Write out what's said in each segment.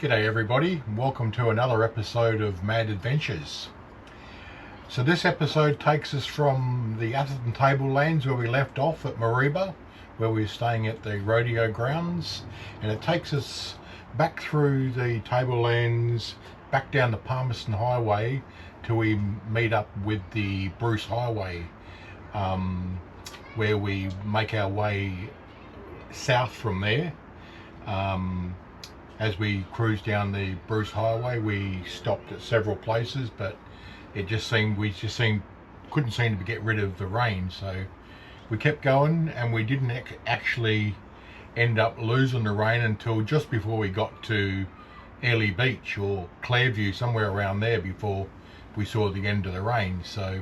G'day everybody, and welcome to another episode of M.A.D Adventures. So this episode takes us from the Atherton Tablelands where we left off at Mareeba, where we were staying at the rodeo grounds, and it takes us back through the Tablelands, back down the Palmerston Highway till we meet up with the Bruce Highway, where we make our way south from there. As we cruised down the Bruce Highway, we stopped at several places, but we couldn't seem to get rid of the rain, so we kept going, and we didn't actually end up losing the rain until just before we got to Airlie Beach or Clairview, somewhere around there, before we saw the end of the rain. So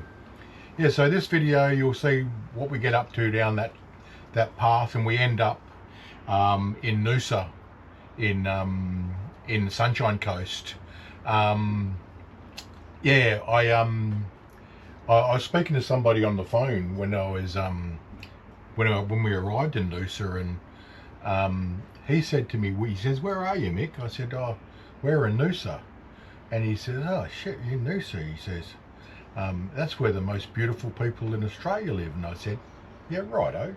yeah, so this video you'll see what we get up to down that path, and we end up in Noosa, in the Sunshine Coast. I was speaking to somebody on the phone when I was when we arrived in Noosa, and he said to me, he says, "Where are you, Mick?" I said, "Oh, we're in Noosa." And he says, "Oh shit, you're in Noosa?" He says, "That's where the most beautiful people in Australia live." And I said, "Yeah, righto."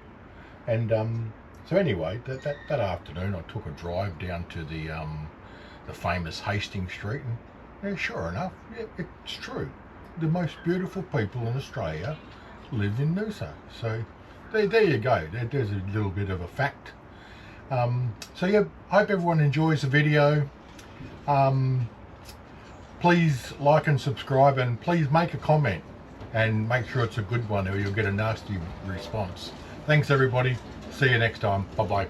And so anyway, that afternoon I took a drive down to the famous Hastings Street, and sure enough, yeah, it's true. The most beautiful people in Australia live in Noosa. So there you go. There's a little bit of a fact. So yeah, hope everyone enjoys the video. Please like and subscribe, and please make a comment, and make sure it's a good one, or you'll get a nasty response. Thanks everybody. See you next time. Bye-bye.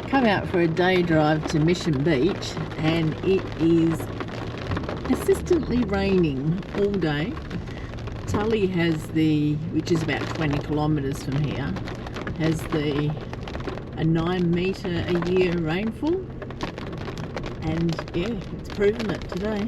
Come out for a day drive to Mission Beach, and it is persistently raining all day. Tully has which is about 20 kilometres from here, has a 9 metre a year rainfall, and yeah, it's proven it today.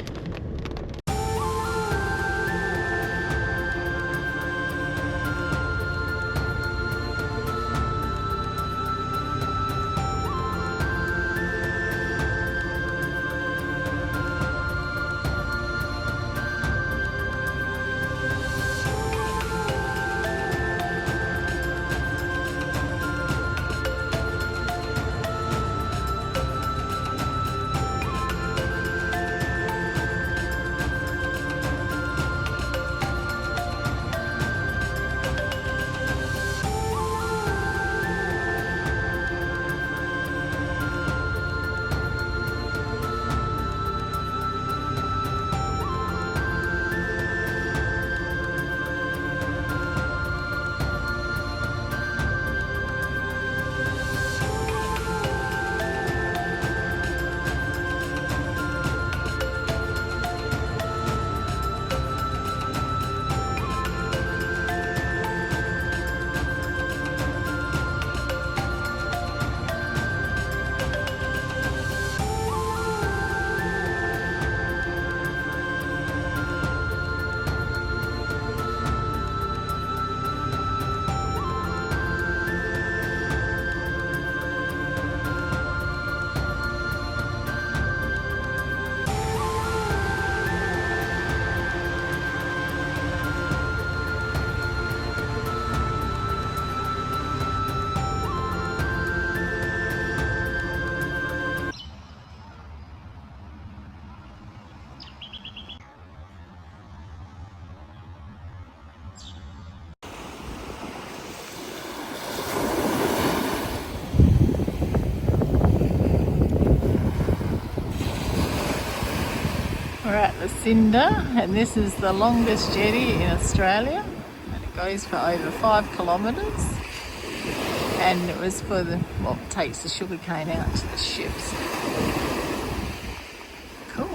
We're at Lucinda, and this is the longest jetty in Australia, and it goes for over 5 kilometres, and it was for the what takes the sugarcane out to the ships. Cool.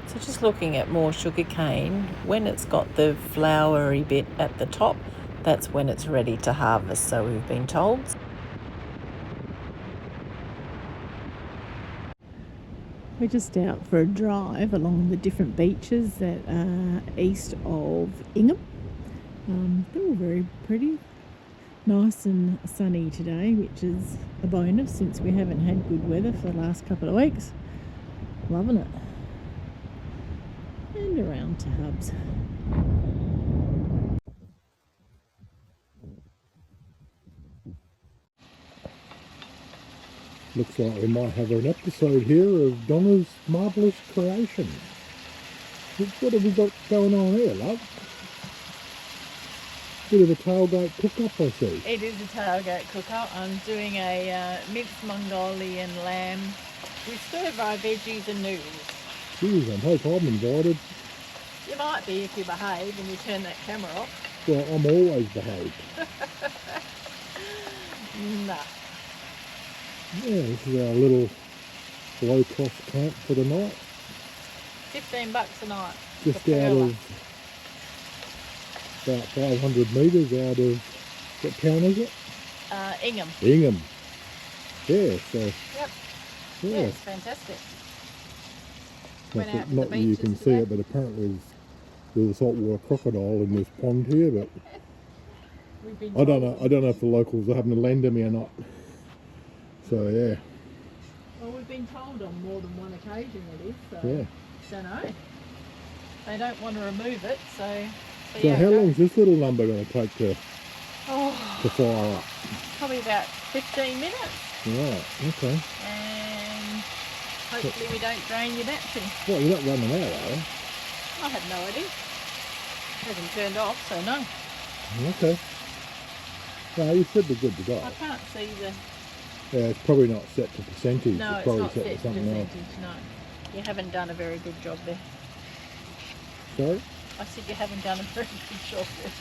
So just looking at more sugarcane, when it's got the flowery bit at the top, that's when it's ready to harvest, so we've been told. We're just out for a drive along the different beaches that are east of Ingham. They're all very pretty. Nice and sunny today, which is a bonus since we haven't had good weather for the last couple of weeks. Loving it. And around to Hubs. Looks like we might have an episode here of Donna's Marvellous Creation. What have we got going on here, love? Bit of a tailgate cook-up, I see. It is a tailgate cook-up. I'm doing a minced Mongolian lamb with stir-fry veggies and noodles. Geez, I hope I'm invited. You might be if you behave and you turn that camera off. Well, I'm always behaved. Nah. Yeah, this is our little low-cost camp for the night. $15 a night. Just out of about 500 metres out of, what town is it? Ingham. Ingham. Yeah, so... Yep. Yeah, Yeah, it's fantastic. Went out to the not that you beaches can see today. it, but apparently there's a saltwater crocodile in this pond here, but We've been I don't told. know. I don't know if the locals are having to lend to me or not. So yeah, Well, we've been told on more than one occasion it is, so yeah. don't know. They don't want to remove it, so So yeah, how long's this little lumber going to take to Oh, fire up? probably about 15 minutes, Right. Okay. and hopefully we don't drain your battery. Well, you're not running out, are you? I have no idea. Hasn't turned off, so no. Okay. No, you should be good to go. I can't see the... Yeah, it's probably not set to percentage. No, it's probably not set to to something percentage, else. no. You haven't done a very good job there. Sorry? I said you haven't done a very good job there.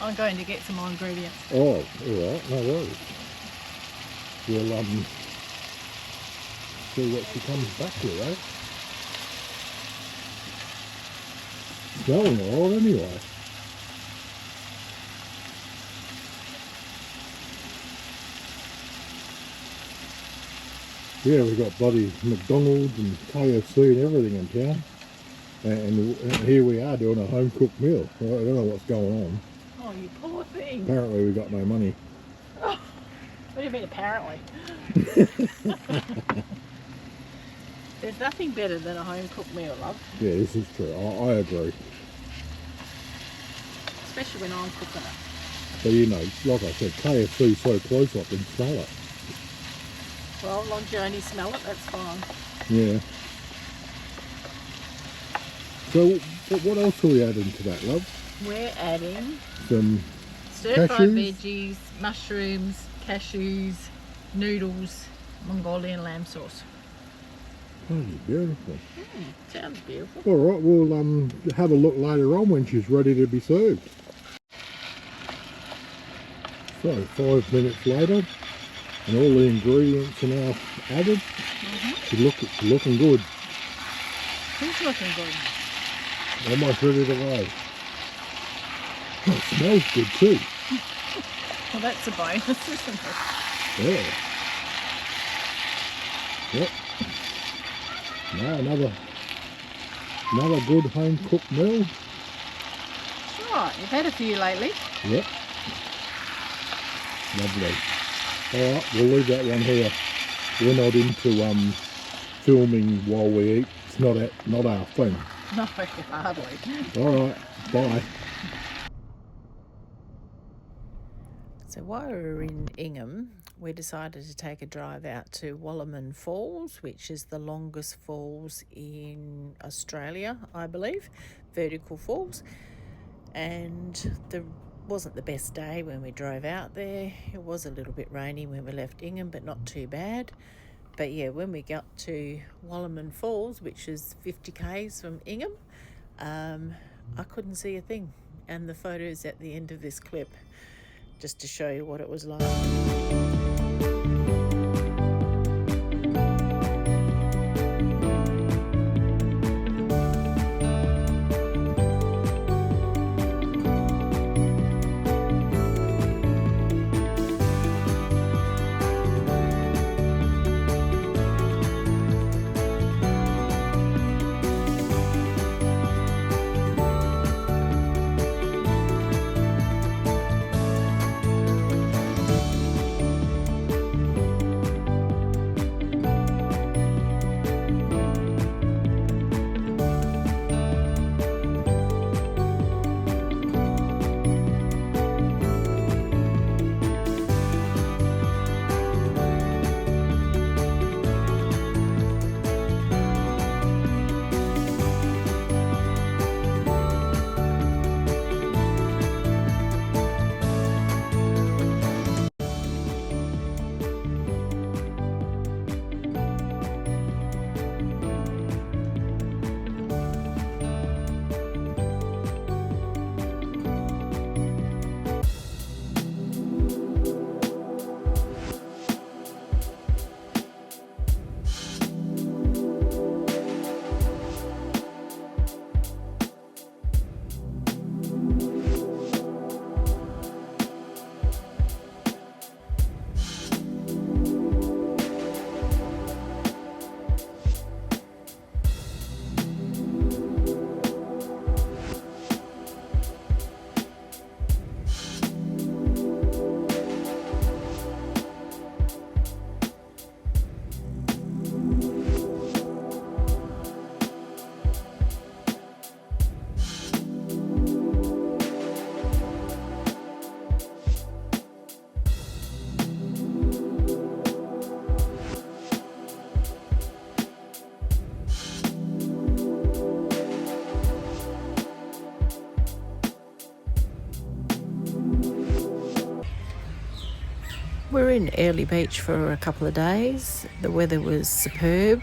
I'm going to get some more ingredients. Oh, all right. No worries. We'll see what she comes back with, eh? Smelling all right anyway. Yeah, we've got bloody McDonald's and KFC and everything in town. And here we are doing a home-cooked meal. I don't know what's going on. Oh, you poor thing. Apparently we've got no money. Oh, what do you mean apparently? There's nothing better than a home-cooked meal, love. Yeah, this is true. I agree. Especially when I'm cooking it. But you know, like I said, KFC's so close I can smell it. Well, as long as you only smell it, that's fine. Yeah. So what else are we adding to that, love? We're adding Some stir-fried cashews? veggies, mushrooms, cashews, noodles, Mongolian lamb sauce. Oh, beautiful. Sounds beautiful. All right, we'll have a look later on when she's ready to be served. So 5 minutes later, and all the ingredients are now added. It's looking good. Who's looking good? Almost ready to go. Oh, it smells good too. Well, that's a bonus, isn't it? Yeah. Yep. Now another good home cooked meal. Right, you've had a few lately. Yep. Lovely. All right, we'll leave that one here. We're not into filming while we eat. It's not our thing. No, hardly. All right. Bye. So while we were in Ingham, we decided to take a drive out to Wallerman Falls, which is the longest falls in Australia, I believe, vertical falls. And wasn't the best day when we drove out there. It was a little bit rainy when we left Ingham, but not too bad. But yeah, when we got to Wallerman Falls, which is 50 k's from Ingham, I couldn't see a thing. And the photos at the end of this clip, just to show you what it was like. We're in Early Beach for a couple of days. The weather was superb.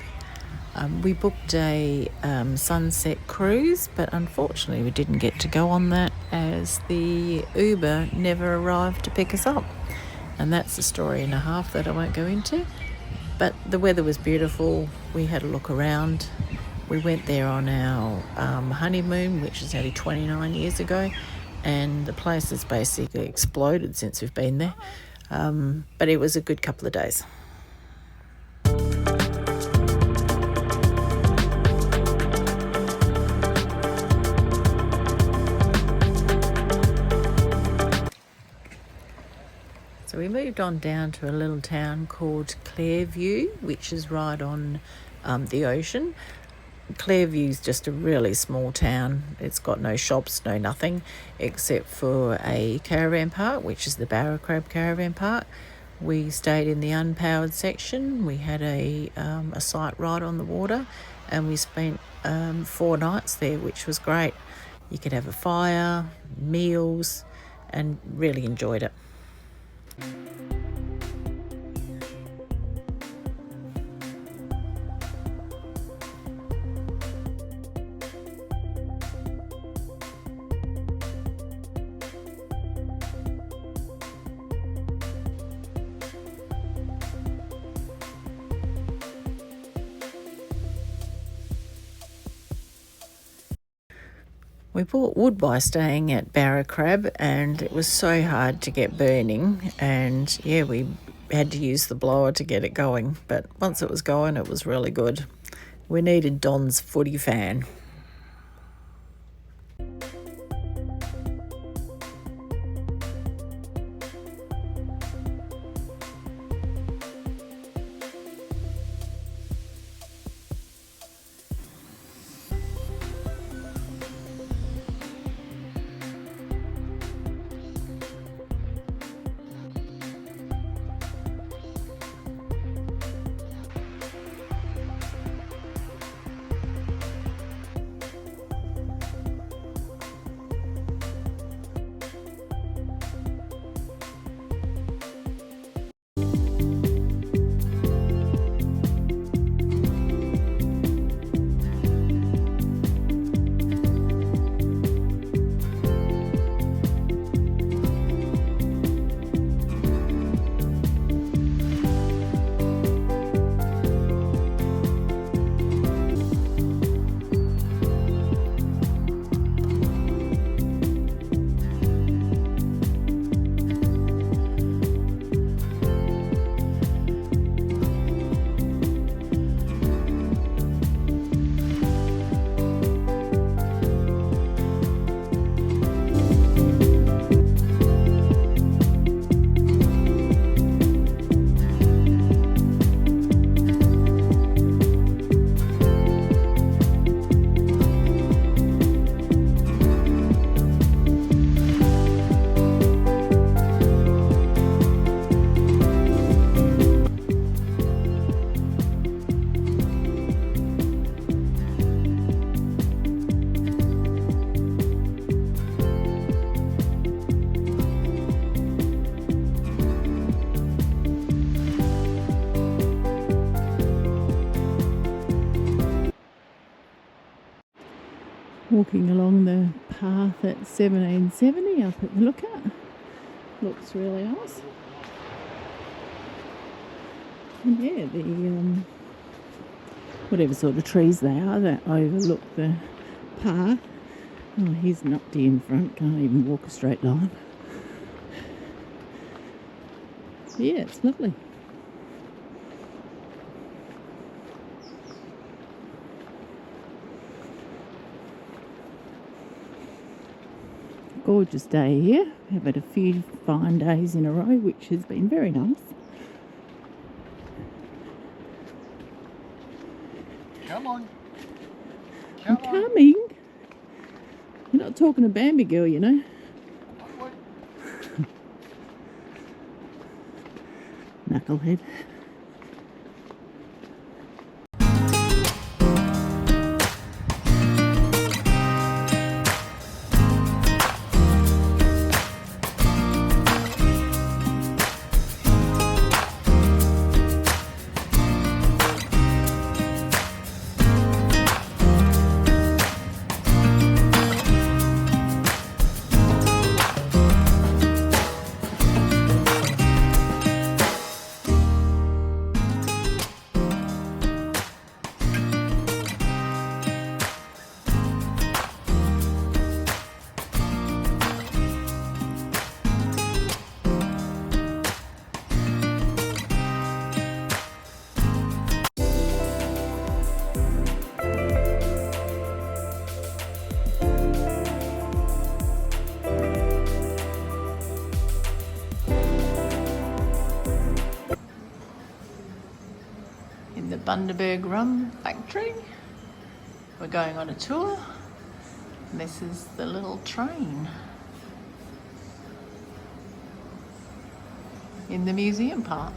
We booked a sunset cruise, but unfortunately we didn't get to go on that as the Uber never arrived to pick us up. And that's a story and a half that I won't go into. But the weather was beautiful. We had a look around. We went there on our honeymoon, which is nearly 29 years ago, and the place has basically exploded since we've been there. But it was a good couple of days. So we moved on down to a little town called Clairview, which is right on the ocean. Clairview's just a really small town. It's got no shops, no nothing, except for a caravan park, which is the Barra Crab Caravan Park. We stayed in the unpowered section. We had a site right on the water, and we spent 4 nights there, which was great. You could have a fire, meals, and really enjoyed it. We bought wood by staying at Barra Crab, and it was so hard to get burning, and yeah, we had to use the blower to get it going, but once it was going, it was really good. We needed Don's footy fan. Walking along the path at 1770 up at the lookout. Looks really nice. And yeah, the whatever sort of trees they are that overlook the path. Oh, here's an up deer in front, can't even walk a straight line. Yeah, it's lovely. Gorgeous day here. We've had a few fine days in a row, which has been very nice. Come on. I'm coming. You're not talking to Bambi girl, you know. Knucklehead. In the Bundaberg Rum Factory. We're going on a tour. And this is the little train in the museum part.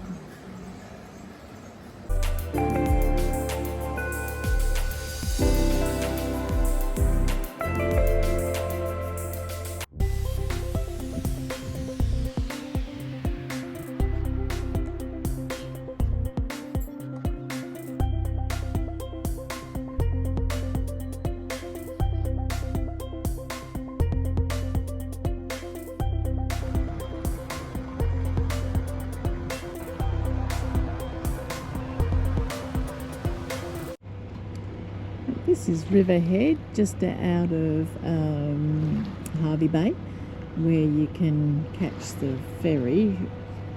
This is Riverhead, just out of Harvey Bay, where you can catch the ferry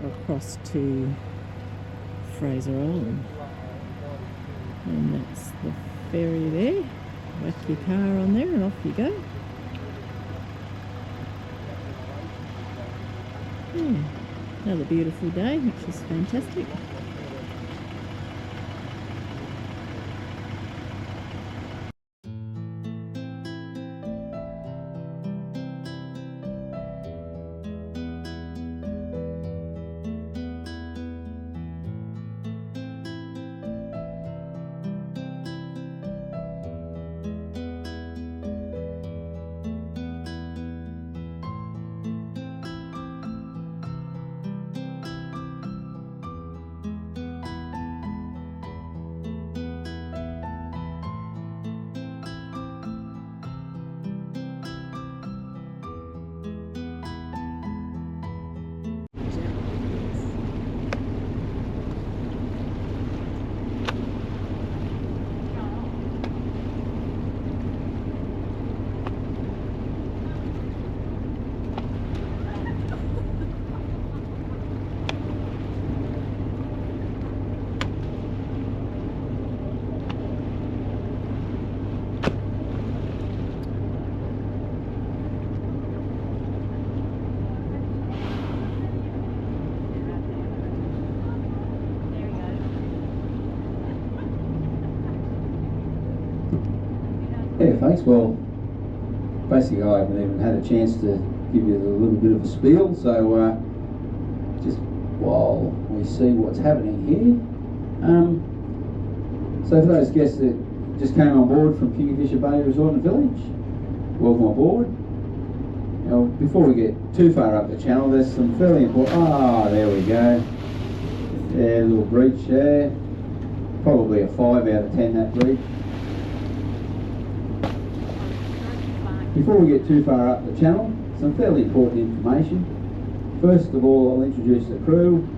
across to Fraser Island. And that's the ferry there. Whack your car on there and off you go. Yeah, another beautiful day, which is fantastic. Yeah, thanks. Well, basically I haven't even had a chance to give you a little bit of a spiel, so just while we see what's happening here. So for those guests that just came on board from Kingfisher Bay Resort and Village, welcome aboard. Now, before we get too far up the channel, there's some fairly important... there we go. Yeah, a little breach there. Probably a 5 out of 10, that breach. Before we get too far up the channel, some fairly important information. First of all, I'll introduce the crew.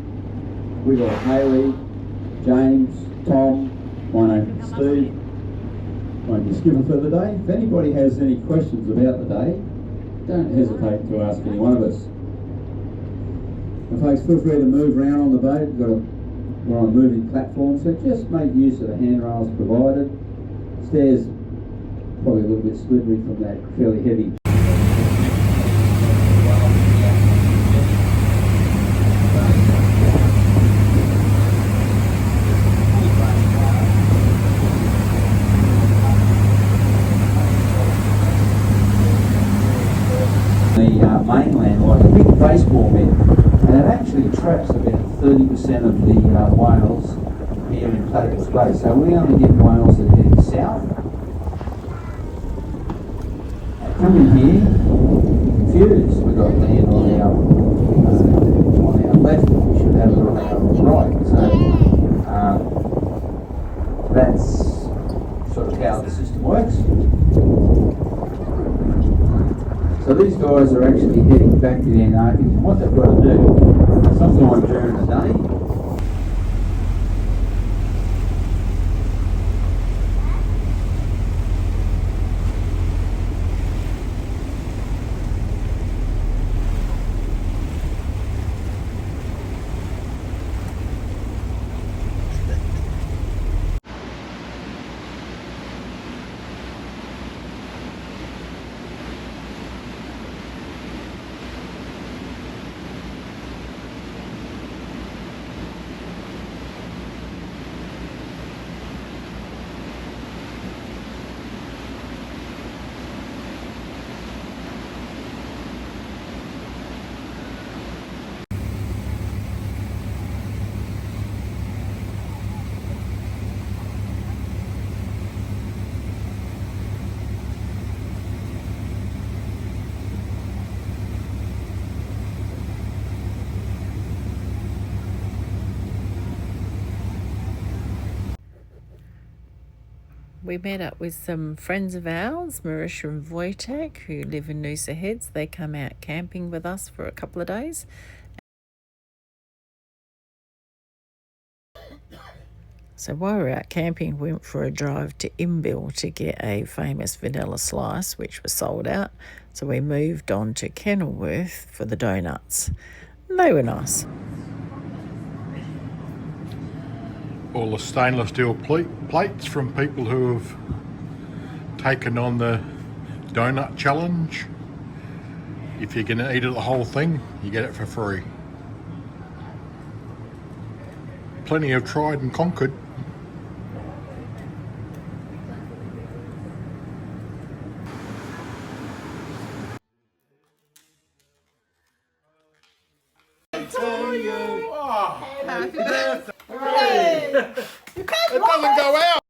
We've got Hayley, James, Tom, my name is Steve. I'm your skipper for the day. If anybody has any questions about the day, don't hesitate to ask any one of us. And folks, feel free to move around on the boat. We're on a moving platform, so just make use of the handrails provided. Stairs probably a little bit slippery from that fairly heavy. The mainland, like a big baseball mitt, and it actually traps about 30% of the whales here in Platypus Bay. So we only get whales that are heading south. Coming here, confused, we've got land on our left, we should have it on our right. So that's sort of how the system works. So these guys are actually heading back to the Antarctic, and what they've got to do, sometime during the day, We met up with some friends of ours, Marisha and Wojtek, who live in Noosa Heads. They come out camping with us for a couple of days. So while we were out camping, we went for a drive to Imbil to get a famous vanilla slice, which was sold out. So we moved on to Kenilworth for the donuts. And they were nice. All the stainless steel plates from people who have taken on the donut challenge. If you're going to eat it the whole thing, you get it for free. Plenty have tried and conquered. It doesn't go out.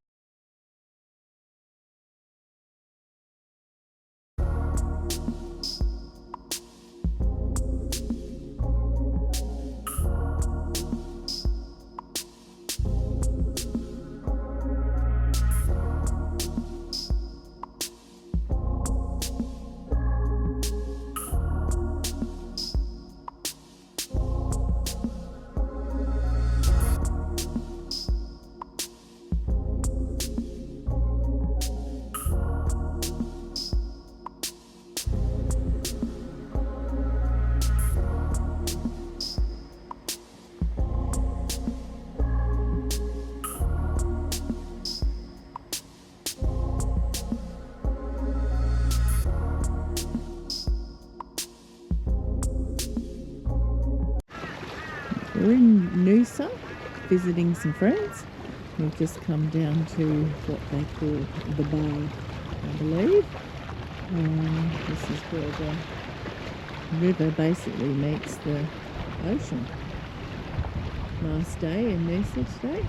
We're in Noosa visiting some friends. We've just come down to what they call the bay, I believe. This is where the river basically meets the ocean. Last day in Noosa today.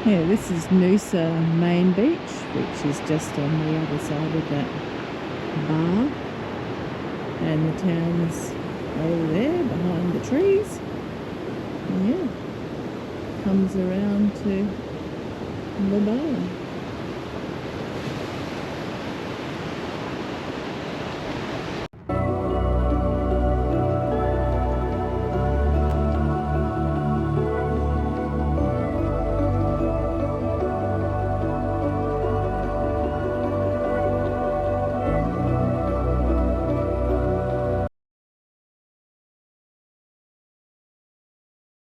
Yeah, this is Noosa main beach, which is just on the other side of that bar, and the town's over there behind the trees. And yeah, comes around to the bay.